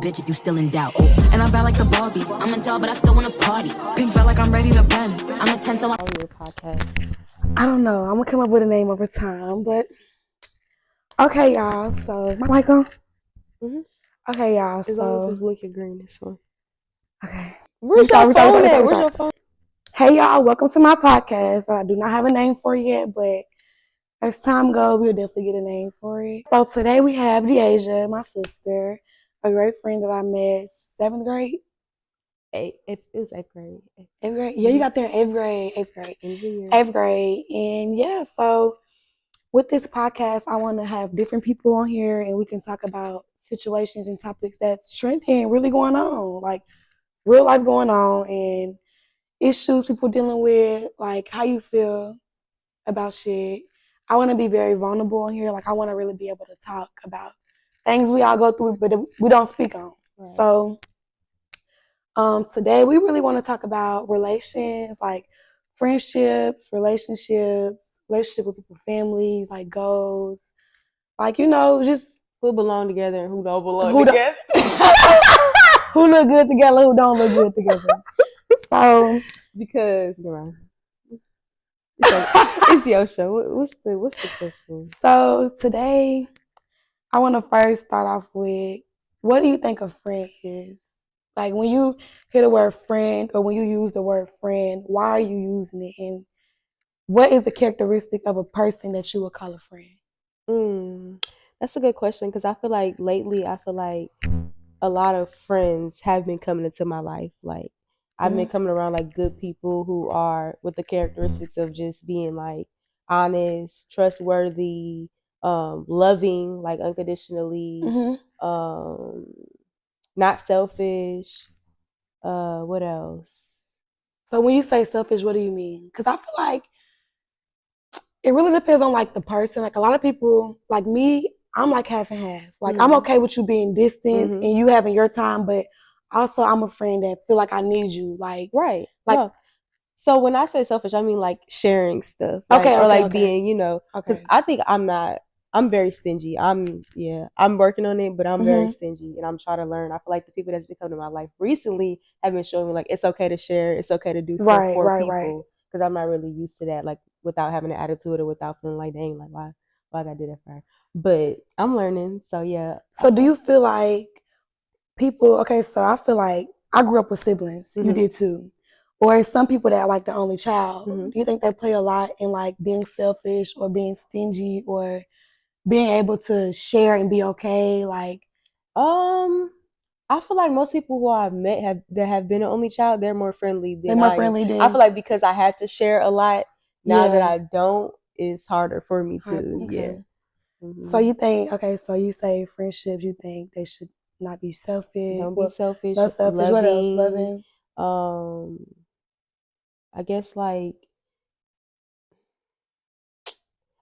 bitch if you still in doubt. And I'm bad like the Barbie. I'm a doll, but I still wanna party. Pink felt like I'm ready to bend. I'm a 10, so your podcast. I don't know. I'm gonna come up with a name over time, but okay, y'all. So my mic on. Okay, y'all. As long as So it's blinking green, this one. okay. Where's your phone at? Where's your phone? Hey, y'all. Welcome to my podcast. I do not have a name for it yet, but as time goes, we'll definitely get a name for it. So today we have Diaja, my sister, a great friend that I met 7th grade. It was 8th grade. 8th grade? Yeah, you got there in 8th grade. 8th grade. End of the year. 8th grade. And yeah, so with this podcast, I want to have different people on here and we can talk about situations and topics that's trending, really going on, like real life going on and issues people dealing with, like how you feel about shit. I want to be very vulnerable on here. Like I want to really be able to talk about things we all go through, but we don't speak on. Right. So today we really want to talk about relations, like friendships, relationships with people, families, like goals, like, you know, just who belong together and who don't belong together. Who look good together, who don't look good together. So because it's your show. What's the question? So today I want to first start off with, what do you think a friend is? Like when you hear the word friend or when you use the word friend, why are you using it? And what is the characteristic of a person that you would call a friend? That's a good question because I feel like lately, a lot of friends have been coming into my life. Like I've been coming around like good people who are with the characteristics of just being like honest, trustworthy, loving, like unconditionally, not selfish. What else? So when you say selfish, what do you mean? Because I feel like it really depends on like the person. Like a lot of people, like me, I'm like half and half. Like I'm okay with you being distant and you having your time, but also I'm a friend that feel like I need you. Like right. Like no. So when I say selfish, I mean like sharing stuff. Like, okay. Being, you know, because I think I'm very stingy. I'm working on it, but I'm very stingy and I'm trying to learn. I feel like the people that's been coming to my life recently have been showing me like it's okay to share, it's okay to do stuff for people. Because I'm not really used to that, like without having an attitude or without feeling like, dang, like why I gotta do that for her. But I'm learning, so yeah. So do you feel like people, okay, so I feel like I grew up with siblings. You did too. Or some people that are like the only child. Do you think they play a lot in like being selfish or being stingy or being able to share and be okay? Like, I feel like most people who I've met that have been an only child, they're more friendly than I am. I feel like because I had to share a lot, now that I don't, it's harder for me to, yeah. So you think, so you say friendships, you think they should not be selfish. Don't be selfish. Not selfish. Loving, what else? Loving. I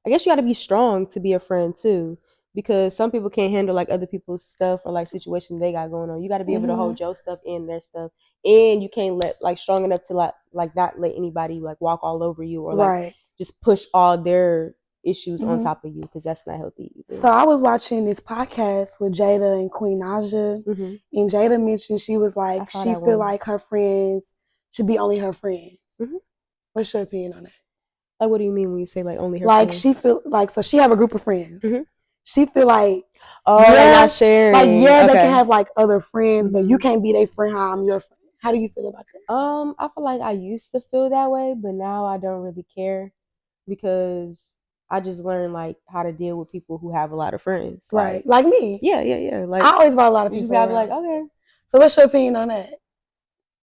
guess you got to be strong to be a friend too, because some people can't handle like other people's stuff or like situations they got going on. You got to be able to hold your stuff and their stuff, and you can't let like strong enough to like not let anybody like walk all over you or like just push all their issues on top of you, because that's not healthy either. So I was watching this podcast with Jada and Queen Naja, and Jada mentioned she was like she feel like her friends should be only her friends. What's your opinion on that? Like, what do you mean when you say like only her like friends? She feel like, so she have a group of friends. She feel like they're not sharing. Like they can have like other friends, but you can't be their friend how I'm your friend. How do you feel about that? I feel like I used to feel that way, but now I don't really care because I just learned like how to deal with people who have a lot of friends. Right. Like me. Yeah. Like I always brought a lot of people. You just gotta be like, okay. So what's your opinion on that?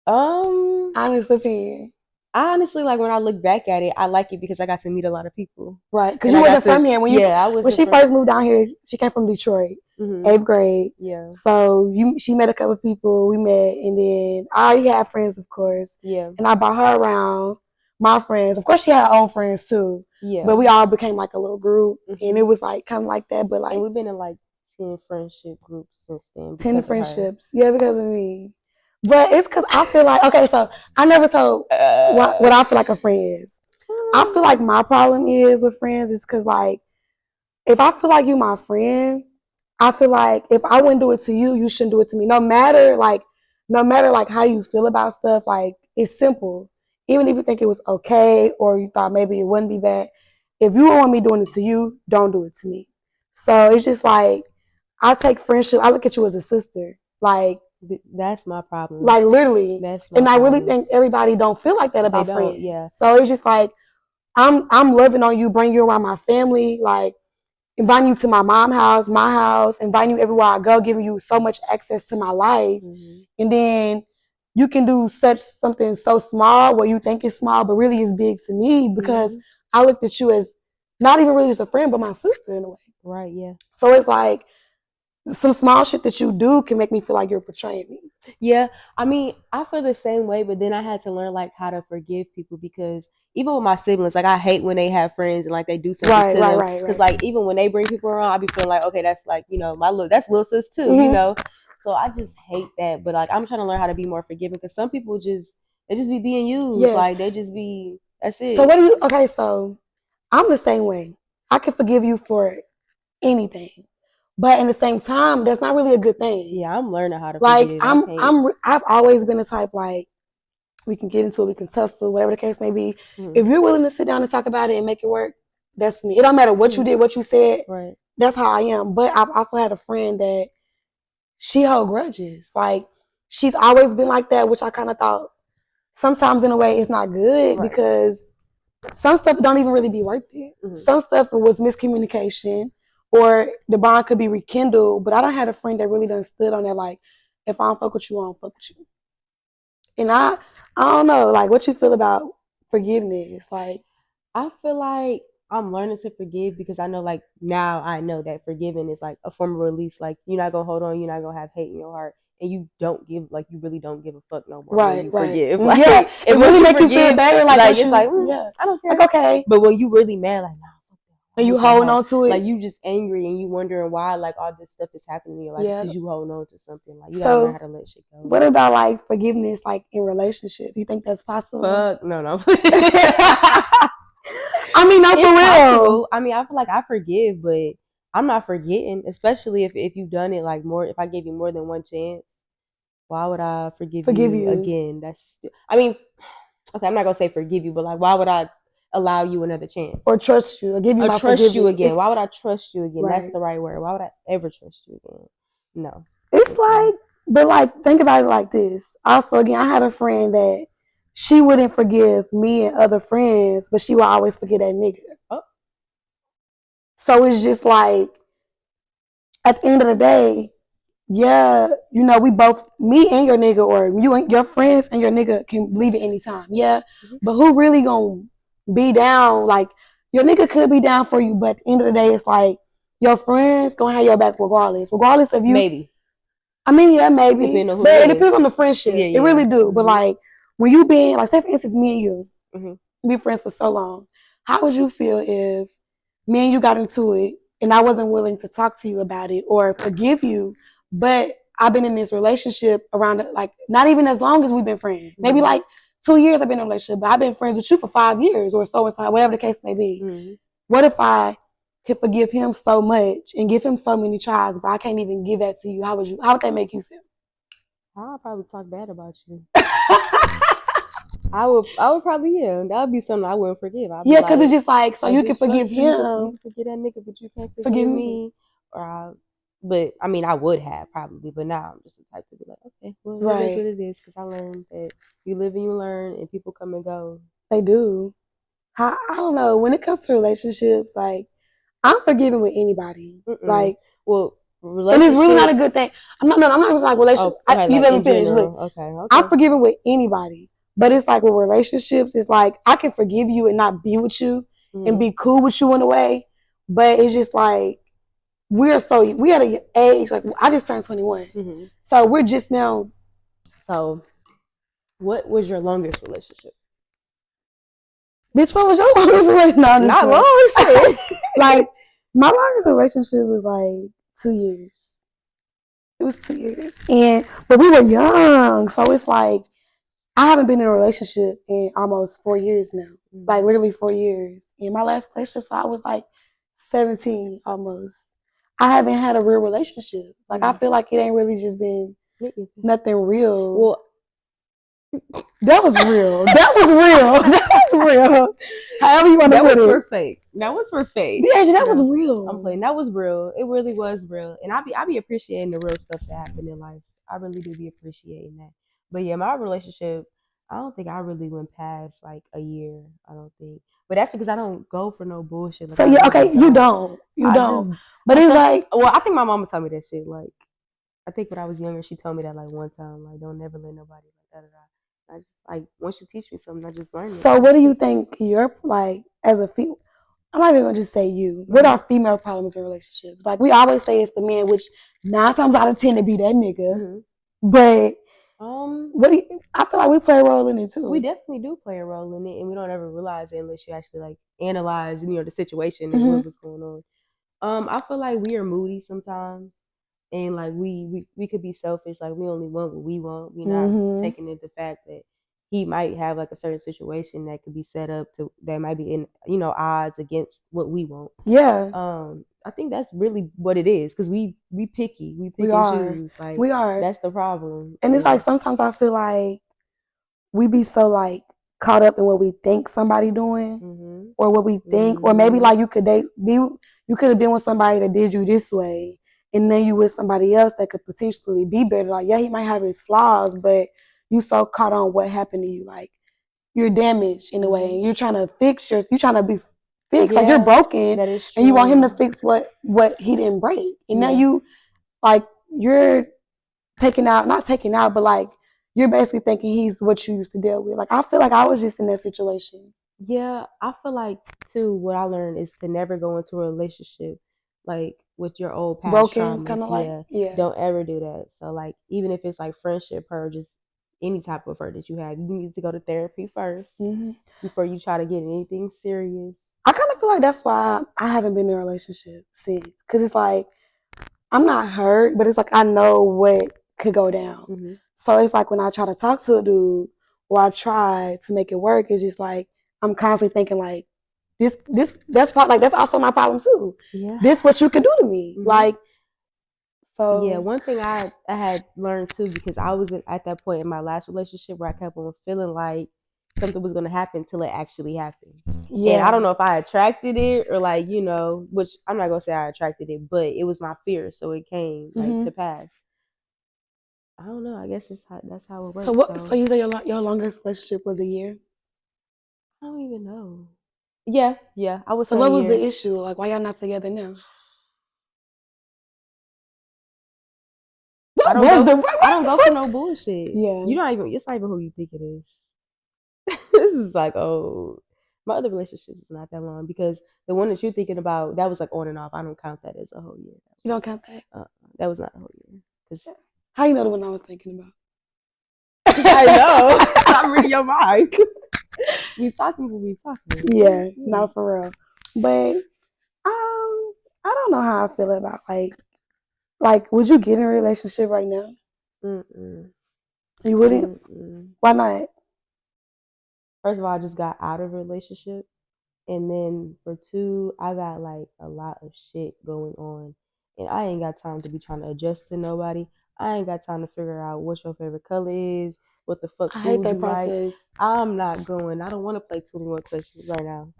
Honest opinion. I honestly, like when I look back at it, I like it because I got to meet a lot of people. Right. Because you wasn't from here. When she first moved down here, she came from Detroit, 8th grade. Yeah. So she met a couple of people, we met, and then I already had friends, of course. Yeah. And I brought her around, my friends. Of course, she had her own friends too. Yeah. But we all became like a little group, and it was like kind of like that. But like, and we've been in like 10 friendship groups since then. 10 friendships. Yeah, because of me. But it's because I feel like, so I never told what I feel like a friend is. I feel like my problem is with friends is because, like, if I feel like you my friend, I feel like if I wouldn't do it to you, you shouldn't do it to me. No matter how you feel about stuff, like it's simple. Even if you think it was okay or you thought maybe it wouldn't be bad, if you don't want me doing it to you, don't do it to me. So it's just like I take friendship. I look at you as a sister, like That's my problem. like literally. That's my And I really problem. think everybody don't feel like that They about don't, friends. yeah. So it's just like I'm loving on you, bring you around my family, like inviting you to my house, inviting you everywhere I go, giving you so much access to my life. Mm-hmm. And then you can do something so small where you think it's small, but really is big to me because Mm-hmm. I looked at you as not even really just a friend, but my sister in a way. Right, yeah. So it's like some small shit that you do can make me feel like you're betraying me. Yeah, I mean, I feel the same way, but then I had to learn like how to forgive people because even with my siblings, like I hate when they have friends and like they do something to them. Because like even when they bring people around, I be feeling like, okay, that's like, you know, that's little sis too, you know. So I just hate that. But like I'm trying to learn how to be more forgiving because some people they just be being used. Yes. Like they just be that's it. So so I'm the same way. I can forgive you for anything. But in the same time, that's not really a good thing. Yeah, I'm learning how to like forgive. I've always been the type like we can get into it, we can tussle, whatever the case may be. Mm-hmm. If you're willing to sit down and talk about it and make it work, that's me. It don't matter what you did, what you said. Right. That's how I am. But I've also had a friend that she held grudges. Like she's always been like that, which I kind of thought sometimes in a way it's not good because some stuff don't even really be worth it. Mm-hmm. Some stuff it was miscommunication or the bond could be rekindled. But I don't have a friend that really done stood on that like, if I don't fuck with you, I don't fuck with you. And I don't know, like what you feel about forgiveness. Like I feel like I'm learning to forgive because I know like now I know that forgiving is like a form of release. Like you're not gonna hold on, you're not gonna have hate in your heart. And you really don't give a fuck no more when you forgive. Like, yeah, it really make you feel better. Like it's like, I don't care. Like, okay. But when you really mad, like, nah, fuck that. And you holding on to it. Like you just angry and you wondering why like all this stuff is happening in your life because you holding on to something. Like you gotta learn how to let shit go. What about like forgiveness like in relationships? Do you think that's possible? Fuck, no. I mean, not for real. Possible. I mean, I feel like I forgive, but I'm not forgetting, especially if you've done it like more. If I gave you more than one chance, why would I forgive you again? I mean, okay, I'm not gonna say forgive you, but like, why would I allow you another chance or trust you or give you or my trust you again? Why would I trust you again? Right. That's the right word. Why would I ever trust you again? No. It's like, but like, think about it like this. Also, again, I had a friend that she wouldn't forgive me and other friends, but she would always forget that nigga. Oh. So it's just like, at the end of the day, yeah, you know, we both, me and your nigga, or you and your friends and your nigga can leave at any time. Yeah. Mm-hmm. But who really gonna be down? Like, your nigga could be down for you, but at the end of the day, it's like, your friends gonna have your back regardless. Regardless of you. Maybe. I mean, yeah, maybe. But it depends on the friendship. Yeah. It really do. Mm-hmm. But like, when you been, like, say for instance, me and you, be friends for so long, how would you feel if me and you got into it and I wasn't willing to talk to you about it or forgive you, but I've been in this relationship around, like, not even as long as we've been friends. Maybe like 2 years I've been in a relationship, but I've been friends with you for 5 years or so, whatever the case may be. Mm-hmm. What if I could forgive him so much and give him so many tries, but I can't even give that to you? How would that make you feel? I'll probably talk bad about you. I would probably, that would be something I wouldn't forgive. Yeah, because it's just like, so you can forgive him. You can forgive that nigga, but you can't forgive me. But I mean, I would have probably, but now I'm just the type to be like, okay, well, it is what it is, because I learned that you live and you learn, and people come and go. They do. I don't know. When it comes to relationships, like, I'm forgiving with anybody. Like, well, and it's really not a good thing. I'm not even like relationships. You let me finish. Look, okay. I'm forgiving with anybody, but it's like with relationships, it's like I can forgive you and not be with you and be cool with you in a way, but it's just like we at an age, like I just turned 21, so we're just now. So, what was your longest relationship? Bitch, what was your longest relationship? No, not long. Like, my longest relationship was like 2 years. It was 2 years, but we were young, so it's like I haven't been in a relationship in almost 4 years now. Like literally 4 years. In my last relationship, so I was like 17 almost. I haven't had a real relationship. Like I feel like it ain't really just been nothing real. Well, that was real. That was real. That was real. However you want to put it. That was for fake. That was for fake. Diaja, that was real. I'm playing. That was real. It really was real. And I be appreciating the real stuff that happened in life. I really do be appreciating that. But yeah, my relationship, I don't think I really went past like a year. I don't think. But that's because I don't go for no bullshit. Like, so yeah, okay, you don't. But it's like, well, I think my mama told me that shit. Like, I think when I was younger, she told me that like one time, like, don't never let nobody like da da da. I just like once you teach me something, I just learn it. So what do you think you're like as a female? I'm not even gonna just say you. What are female problems in relationships? Like we always say it's the man, which 9 times out of 10 to be that nigga. But what do you, I feel like we play a role in it too. We definitely do play a role in it, and we don't ever realize it unless you actually like analyze, the situation and what was going on. I feel like we are moody sometimes, and like we could be selfish. Like we only want what we want. We're not taking into the fact that he might have like a certain situation that could be set up to that might be in odds against what we want. Yeah. I think that's really what it is because we picky. We pick and choose. Like we are. That's the problem. And it's like sometimes I feel like we be so like caught up in what we think somebody doing or what we think or maybe like you could have been with somebody that did you this way and then you with somebody else that could potentially be better. Like yeah, he might have his flaws, but you so caught on what happened to you. Like you're damaged in a way and you're trying to fix you're trying to be fixed. Like you're broken and you want him to fix what he didn't break. And now you like you're not taking out, but like you're basically thinking he's what you used to deal with. Like I feel like I was just in that situation. Yeah, I feel like too. What I learned is to never go into a relationship like with your old past broken, traumas. Kind of like Don't ever do that. So like even if it's like friendship hurt, just any type of hurt that you have, you need to go to therapy first before you try to get anything serious. I kind of feel like that's why I haven't been in a relationship since, because it's like I'm not hurt, but it's like I know what could go down. So it's like when I try to talk to a dude or I try to make it work, it's just like I'm constantly thinking like that's also my problem too. Yeah. This what you can do to me. Like so yeah, one thing I had learned too, because I was at that point in my last relationship where I kept on feeling like something was gonna happen till it actually happened. Yeah. And I don't know if I attracted it or like, which I'm not gonna say I attracted it, but it was my fear, so it came like to pass. I don't know. I guess that's how it works. So you say your longest relationship was a year? I don't even know. Yeah. I was. So what was the issue? Like, why y'all not together now? I don't go for no bullshit. Yeah. You don't even. It's not even who you think it is. This is like, my other relationship is not that long because the one that you're thinking about, that was like on and off. I don't count that as a whole year. You don't count that? That was not a whole year. How you know the one I was thinking about? I know. I'm reading your mind. We talking. Yeah, not for real. But I don't know how I feel about like would you get in a relationship right now? You wouldn't? Why not? First of all, I just got out of a relationship. And then for 2, I got like a lot of shit going on. And I ain't got time to be trying to adjust to nobody. I ain't got time to figure out what your favorite color is, what the fuck I hate that process. Like. I'm not going. I don't want to play 21 questions right now.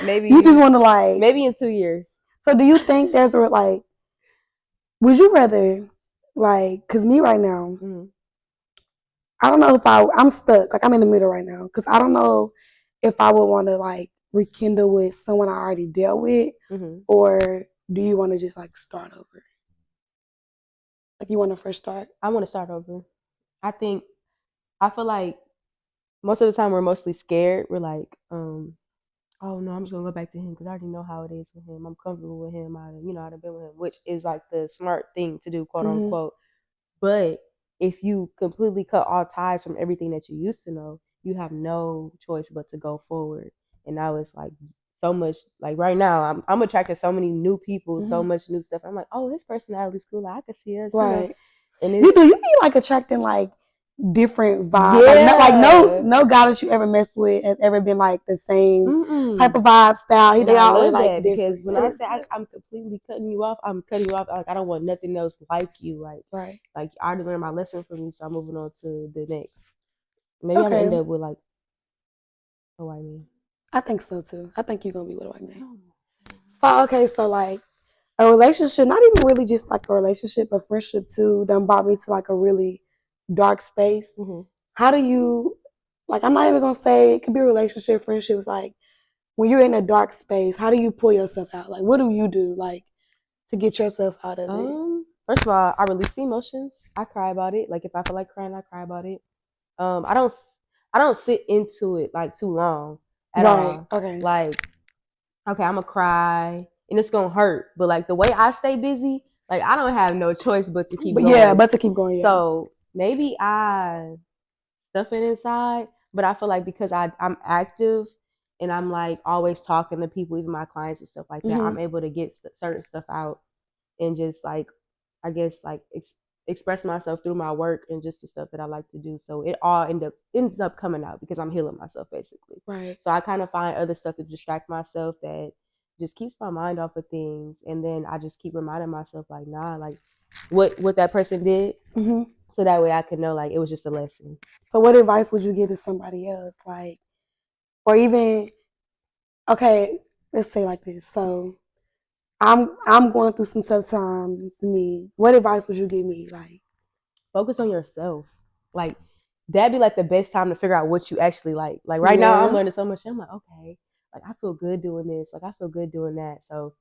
Maybe you just want to maybe in 2 years. So do you think there's like, would you rather cause me right now, I don't know if I'm stuck. Like I'm in the middle right now. Cause I don't know if I would want to like rekindle with someone I already dealt with, or do you want to just like start over? Like you want to first start? I want to start over. I feel like most of the time we're mostly scared. We're like, oh no, I'm just gonna go back to him because I already know how it is with him. I'm comfortable with him. I've been with him, which is like the smart thing to do, quote unquote. But if you completely cut all ties from everything that you used to know, you have no choice but to go forward. And now it's like so much. Like right now, I'm attracted to so many new people, so much new stuff. I'm like, oh, his personality's cool. Like, I could see us. Right. And you be like attracting like different vibe. Yeah. Like no guy that you ever messed with has ever been like the same type of vibe style. And They I all always love like that different. because when I say I'm completely cutting you off, I'm cutting you off. Like I don't want nothing else like you. Right. Like I already learned my lesson from you, so I'm moving on to the next. Maybe I'm gonna Okay. end up with like a white man. I think so too. I think you're gonna be with a white man. So okay, so like a relationship, not even really just like a relationship, a friendship too, done brought me to like a really dark space. Mm-hmm. How do you like? I'm not even gonna say it could be a relationship, friendships. Like when you're in a dark space, how do you pull yourself out? Like what do you do like to get yourself out of it? First of all, I release the emotions. I cry about it. Like if I feel like crying, I cry about it. I don't sit into it like too long at Right. all. Okay. Like, okay, I'm gonna cry and it's gonna hurt. But like the way I stay busy, like I don't have no choice but to keep But going. yeah, but to keep going. Yeah. So maybe I stuff it inside, but I feel like because I'm active and I'm like always talking to people, even my clients and stuff like that, I'm able to get certain stuff out and just like I guess like express myself through my work and just the stuff that I like to do. So it all ends up coming out because I'm healing myself basically. Right. So I kind of find other stuff to distract myself that just keeps my mind off of things, and then I just keep reminding myself like, nah, like what that person did, so that way I can know like it was just a lesson. So what advice would you give to somebody else, like, or even okay, let's say like this. So I'm going through some tough times. Me, what advice would you give me? Like, focus on yourself. Like that'd be like the best time to figure out what you actually like. Like right now I'm learning so much. I'm like, okay, like I feel good doing this. Like I feel good doing that. So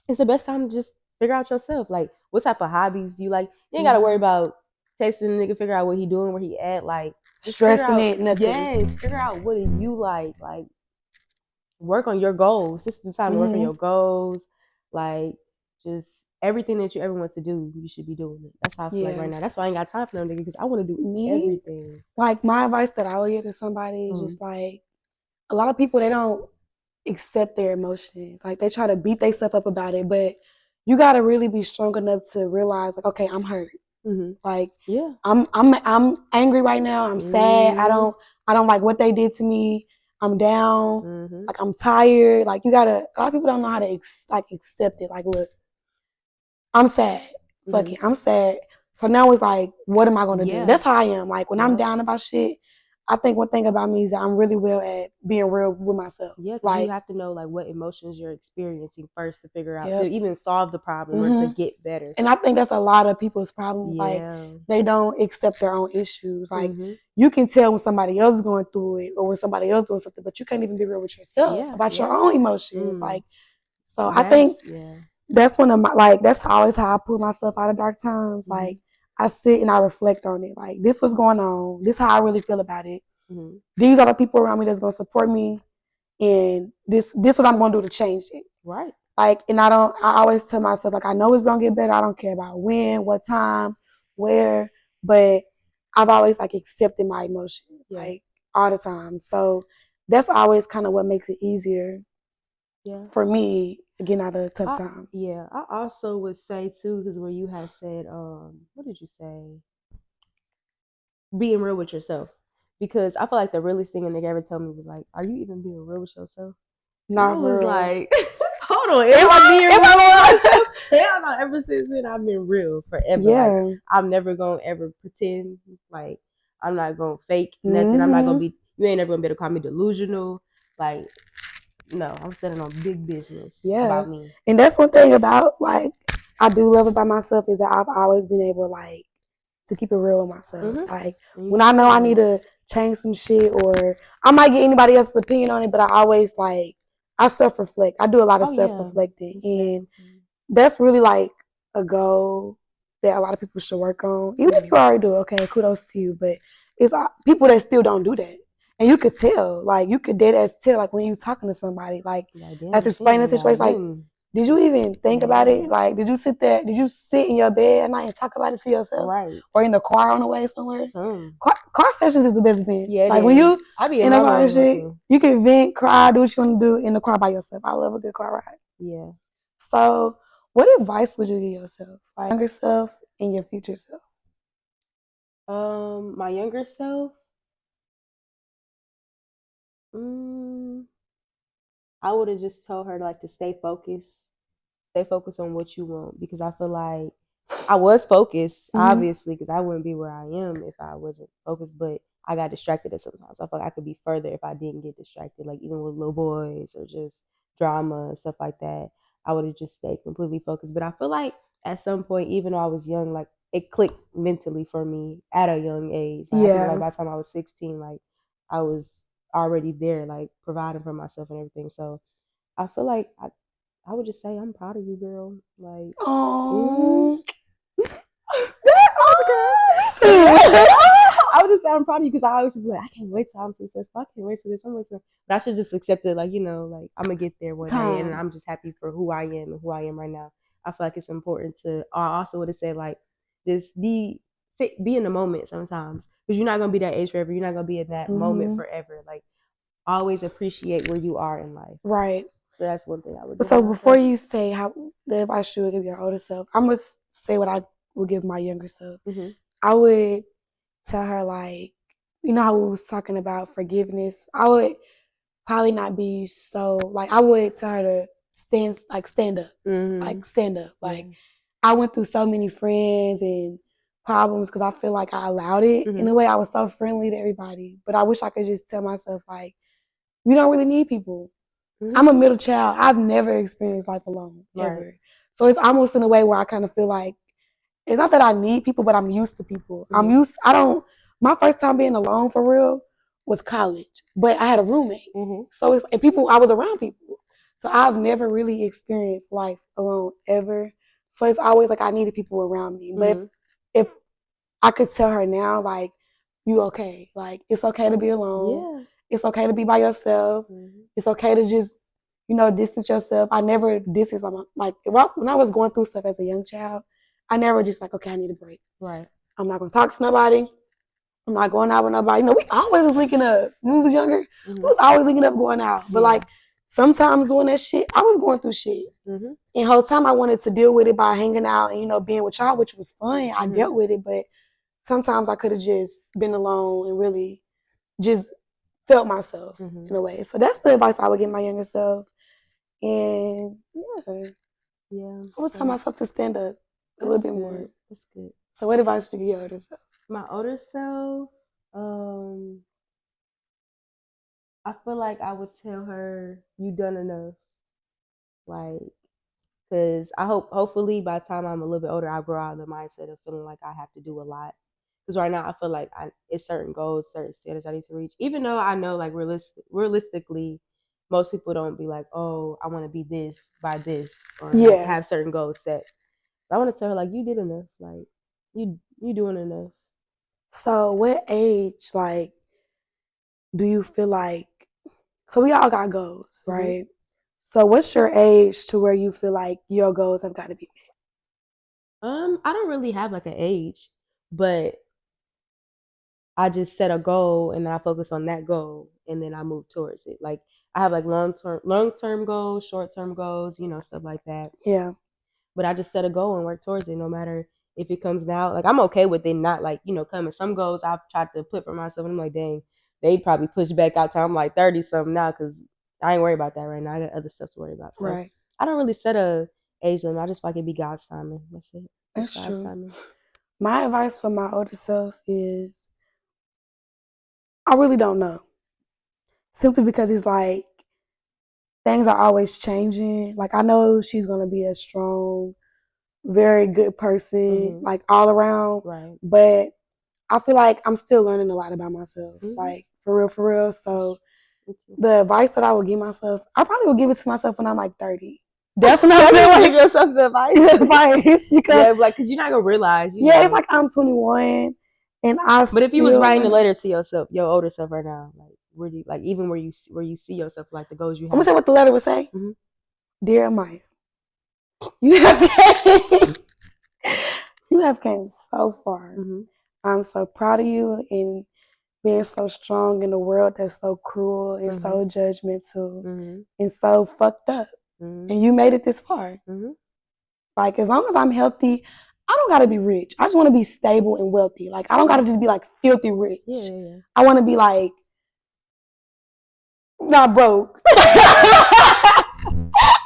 it's the best time to just figure out yourself. Like what type of hobbies do you like? You ain't gotta worry about texting a nigga, figure out what he doing, where he at. Like just stressing it, nothing. Yes, figure out what do you like. Like work on your goals. This is the time to work on your goals. Like just everything that you ever want to do, you should be doing it. That's how I feel like right now. That's why I ain't got time for no nigga because I want to do everything. Like my advice that I would give to somebody is just like a lot of people, they don't accept their emotions. Like they try to beat themselves up about it, but you got to really be strong enough to realize like, okay, I'm hurt. Like I'm angry right now. I'm sad. I don't like what they did to me. I'm down. Like I'm tired. Like a lot of people don't know how to accept it. Like, look, I'm sad. Fuck it, I'm sad. So now it's like, what am I gonna do? That's how I am. Like when I'm down about shit, I think one thing about me is that I'm really well at being real with myself. Yeah, because like you have to know like what emotions you're experiencing first to figure out to even solve the problem or to get better. And I think that's a lot of people's problems. Like they don't accept their own issues. Like you can tell when somebody else is going through it or when somebody else doing something, but you can't even be real with yourself about your own emotions. Like, so I think that's one of my, like, that's always how I pull myself out of dark times. Like I sit and I reflect on it. Like this was going on. This is how I really feel about it. These are the people around me that's going to support me. And this what I'm going to do to change it. Right. Like, and I always tell myself, like, I know it's going to get better. I don't care about when, what time, where, but I've always like accepted my emotions, like all the time. So that's always kind of what makes it easier for me getting out of tough times. Yeah. I also would say too, because where you had said, what did you say? Being real with yourself. Because I feel like the realest thing a nigga ever told me was like, are you even being real with yourself? Not I was real. like, hold on, am I being real with myself? Hell no, ever since then I've been real forever. Like I'm never gonna ever pretend. Like I'm not gonna fake nothing. I'm not gonna be, you ain't never gonna be able to call me delusional. Like, no, I'm standing on big business about me. And that's one thing about, like, I do love about myself is that I've always been able, like, to keep it real with myself. Like, when I know I need to change some shit or I might get anybody else's opinion on it, but I always, like, I self-reflect. I do a lot of self-reflecting. And that's really, like, a goal that a lot of people should work on. Even if you already do, okay, kudos to you. But it's people that still don't do that. And you could tell, like, you could dead ass tell, like, when you talking to somebody, like, that's explaining the situation, like, did you even think about it? Like, did you sit in your bed at night and talk about it to yourself? Right. Or in the car on the way somewhere? Car sessions is the best vent. Yeah, like, when you in the car and shit, you can vent, cry, do what you want to do in the car by yourself. I love a good car ride. Yeah. So, what advice would you give yourself, like younger self and your future self? My younger self, mm, I would have just told her like to stay focused on what you want because I feel like I was focused, obviously, because I wouldn't be where I am if I wasn't focused. But I got distracted at sometimes. I feel like I could be further if I didn't get distracted, like even with little boys or just drama and stuff like that. I would have just stayed completely focused. But I feel like at some point, even though I was young, like it clicked mentally for me at a young age. Like I think like by the time I was 16, like I was already there, like providing for myself and everything. So I feel like I would just say I'm proud of you, girl. Like, Oh, I would just say I'm proud of you because I always be like, I can't wait till I'm successful. I can't wait till this. I'm waiting. But I should just accept it, like like I'm gonna get there one day, and I'm just happy for who I am and who I am right now. I feel like it's important to. I also would have said like, just be in the moment sometimes because you're not gonna be that age forever. You're not gonna be in that moment forever. Like, always appreciate where you are in life. Right. So that's one thing I would give So myself. before you say how the advice you would give your older self, I'm gonna say what I would give my younger self. I would tell her like, you know how we was talking about forgiveness. I would probably not be so like. I would tell her to stand up, like stand up. Like I went through so many friends and problems because I feel like I allowed it in a way. I was so friendly to everybody, but I wish I could just tell myself like, you don't really need people. I'm a middle child. I've never experienced life alone, ever. So it's almost in a way where I kind of feel like it's not that I need people, but I'm used to people. My first time being alone for real was college, but I had a roommate. So I was around people. So I've never really experienced life alone ever. So it's always like I needed people around me. But if I could tell her now, like, you okay. Like, it's okay to be alone. Yeah. It's okay to be by yourself. It's okay to just, distance yourself. I never distance. Like, when I was going through stuff as a young child, I never just like, okay, I need a break. Right. I'm not going to talk to nobody. I'm not going out with nobody. We always was linking up. When we was younger, we was always linking up going out. But like, sometimes doing that shit, I was going through shit. And the whole time I wanted to deal with it by hanging out and, being with y'all, which was fun. I dealt with it, but sometimes I could have just been alone and really just felt myself in a way. So that's the advice I would give my younger self. And I would tell myself to stand up a little bit more. That's good. So what advice would you give your older self? My older self, I feel like I would tell her, you done enough. Like, because hopefully by the time I'm a little bit older, I grow out of the mindset of feeling like I have to do a lot. Because right now I feel like it's certain goals, certain standards I need to reach. Even though I know like realistically, most people don't be like, oh, I want to be this by this or like, have certain goals set. So I want to tell her like, you did enough. Like you doing enough. So what age like do you feel like? So we all got goals, right? So what's your age to where you feel like your goals have got to be met? I don't really have like an age, but I just set a goal and then I focus on that goal and then I move towards it. Like I have like long term goals, short term goals, stuff like that. Yeah. But I just set a goal and work towards it no matter if it comes now. Like I'm okay with it not like, coming. Some goals I've tried to put for myself and I'm like, dang, they probably push back out to I'm like 30 something now because I ain't worried about that right now. I got other stuff to worry about. So I don't really set a age limit. I just feel like it be God's timing. That's it. That's God's true. Timing. My advice for my older self is I really don't know. Simply because it's like things are always changing. Like I know she's gonna be a strong, very good person, like all around. Right. But I feel like I'm still learning a lot about myself. Like for real. So the advice that I would give myself, I probably would give it to myself when I'm like 30. That's when I feel like give yourself the advice. Because because you're not gonna realize. It's like I'm 21, and But if you was writing a letter to yourself, your older self right now, like where do you, like even where you see yourself, like the goals you have. I'm gonna say what the letter would say. Dear Maya, you have came so far. I'm so proud of you and being so strong in a world that's so cruel and so judgmental and so fucked up. And you made it this far. Like as long as I'm healthy, I don't gotta be rich. I just want to be stable and wealthy. Like I don't gotta just be like filthy rich. Yeah. I want to be like not broke.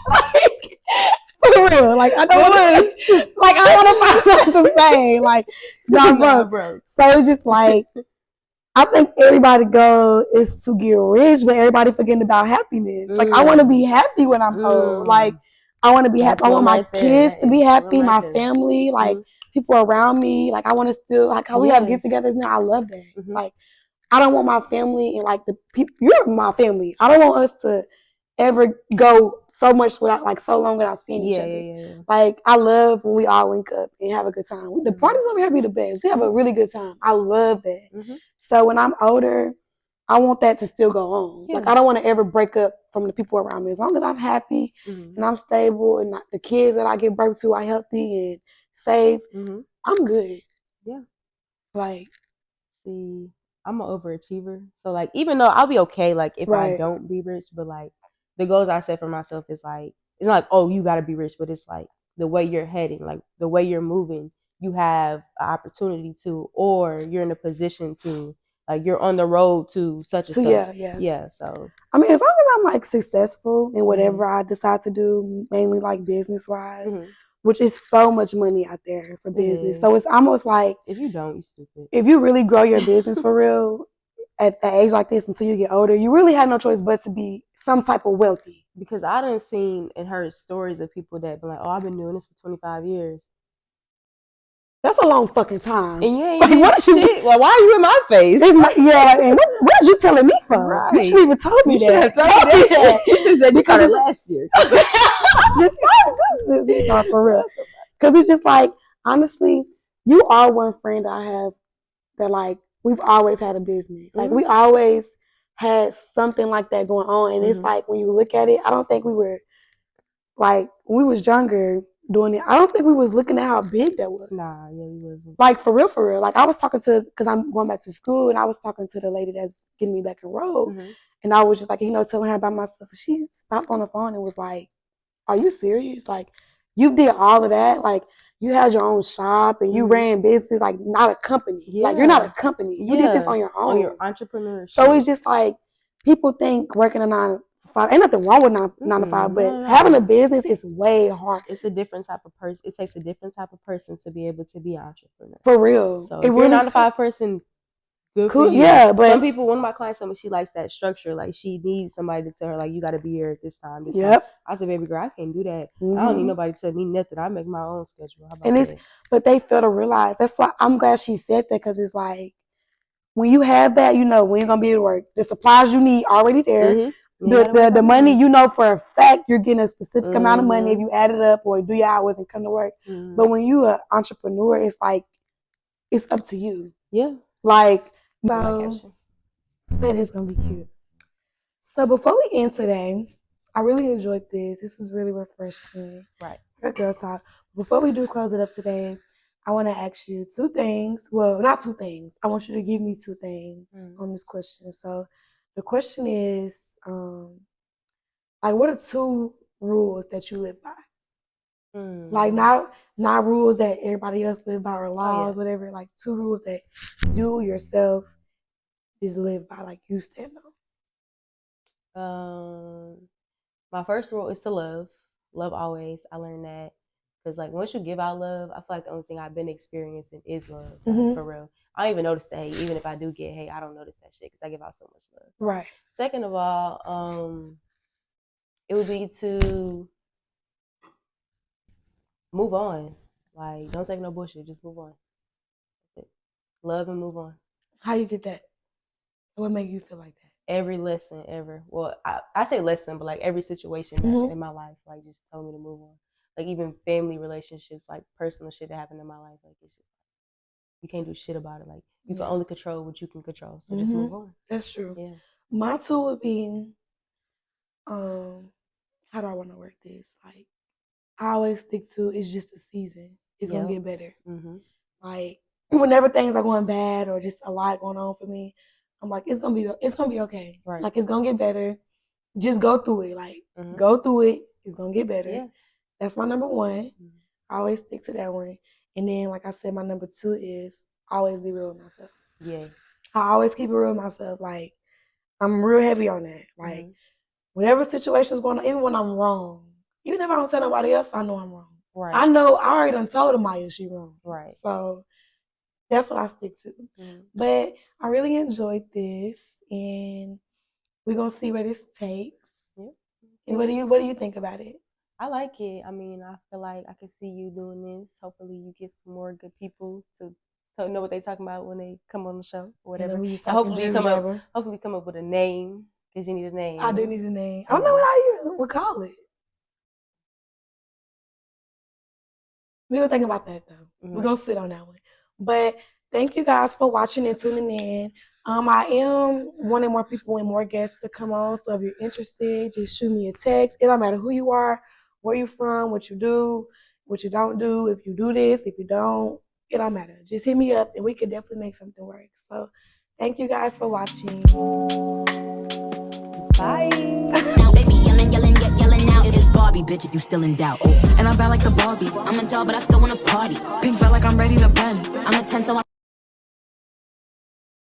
Like, for real. Like I don't want to. Like I want to find something to say. Like not broke. So it's just like I think everybody's goal is to get rich, but everybody forgetting about happiness. Like I want to be happy when I'm old. Like I want to be happy. I want my kids to be happy, my family, like people around me. Like I want to still like how we have get-togethers now. I love that. Like I don't want my family and like the people. You're my family. I don't want us to ever go so much without like so long without seeing each other. Yeah. Like I love when we all link up and have a good time. The parties over here be the best. We have a really good time. I love that. So when I'm older, I want that to still go on. Like I don't want to ever break up from the people around me. As long as I'm happy and I'm stable and the kids that I give birth to are healthy and safe, I'm good. Yeah. Like, see, I'm an overachiever. So like even though I'll be okay, like if I don't be rich, but like the goals I set for myself is like it's not like, oh, you gotta be rich, but it's like the way you're heading, like the way you're moving, you have an opportunity to, or you're in a position to, like you're on the road to such and such. Yeah. So I mean, as long as I'm like successful in whatever I decide to do, mainly like business wise, which is so much money out there for business. So it's almost like if you don't, you stupid. If you really grow your business for real at an age like this until you get older, you really have no choice but to be some type of wealthy. Because I done seen and heard stories of people that been like, oh, I've been doing this for 25 years. That's a long fucking time. And you ain't like, what shit? Well, why are you in my face? And what are you telling me for? Right. You should even told me you that. You should have told me that. You should have said you started last year. Just started this business for real. Because it's just like, honestly, you are one friend I have that like, we've always had a business. Like we always had something like that going on. And it's like, when you look at it, I don't think we were like, when we was younger doing it, I don't think we was looking at how big that was. Nah, yeah, we wasn't. Like for real. Like I was talking to, because I'm going back to school, and I was talking to the lady that's getting me back in road. And I was just like, telling her about myself. She stopped on the phone and was like, are you serious? Like you did all of that? Like you had your own shop and you ran business, like not a company. Like you're not a company. You did this on your own. On your entrepreneurship. So it's just like, people think working a 9 to 5, ain't nothing wrong with 9 to 5, but having a business is way hard. It's a different type of person. It takes a different type of person to be able to be an entrepreneur. For real. So if you're a 9 to 5 person, good for you. Yeah, but some people, one of my clients told me she likes that structure. Like she needs somebody to tell her, like, you got to be here at this time. Time. I said, baby girl, I can't do that. I don't need nobody to tell me nothing. I make my own schedule. How about that? But they fail to realize. That's why I'm glad she said that, because it's like, when you have that, when you're gonna be at work. The supplies you need already there. The money, for a fact you're getting a specific amount of money if you add it up or do your hours and come to work. But when you're an entrepreneur, it's like, it's up to you. Yeah. Like, so that is gonna be cute. So before we end today, I really enjoyed this. This was really refreshing. Right. Girl talk. Before we do close it up today, I want to ask you 2 things. Well, not 2 things. I want you to give me 2 things on this question. So the question is, like, what are 2 rules that you live by? Like not rules that everybody else live by or laws, whatever. Like 2 rules that you yourself just live by, like you stand on. My first rule is to love. Love always. I learned that. Because like once you give out love, I feel like the only thing I've been experiencing is love. For real. I don't even notice the hate. Even if I do get hate, I don't notice that shit because I give out so much love. Right. Second of all, it would be to move on. Like, don't take no bullshit. Just move on. Love and move on. How you get that? What made you feel like that? Every lesson ever. Well, I say lesson, but like every situation in my life, like just told me to move on. Like even family relationships, like personal shit that happened in my life, like it's just you can't do shit about it. Like you can only control what you can control. So just move on. That's true. Yeah. My 2 would be, how do I want to work this? Like I always stick to, it's just a season. It's gonna get better. Like whenever things are going bad or just a lot going on for me, I'm like, it's gonna be okay. Right. Like it's gonna get better. Just go through it. Like go through it. It's gonna get better. Yeah. That's my number 1. I always stick to that one. And then, like I said, my number 2 is always be real with myself. Yes. I always keep it real with myself. Like, I'm real heavy on that. Like, Mhm. whatever situation is going on, even when I'm wrong, even if I don't tell nobody else, I know I'm wrong. Right. I know I already done told Amaya she wrong. Right. So that's what I stick to. Mhm. But I really enjoyed this, and we're gonna see where this takes. Yep. And what do you think about it? I like it. I mean, I feel like I can see you doing this. Hopefully, you get some more good people to know what they're talking about when they come on the show or whatever. And hopefully, you come up with a name, because you need a name. I do need a name. I don't know what I even would call it. We're gonna think about that though. We're gonna sit on that one. But thank you guys for watching and tuning in. I am wanting more people and more guests to come on. So if you're interested, just shoot me a text. It don't matter who you are, where you're from, what you do, what you don't do. If you do this, if you don't, it don't matter. Just hit me up and we can definitely make something work. So thank you guys for watching. Bye. Now, baby, yelling out. It's Barbie, bitch, if you still in doubt. Oh. And I'm bad like the Barbie. I'm a doll, but I still wanna party. Pink felt like I'm ready to bend. I'm a 10, so I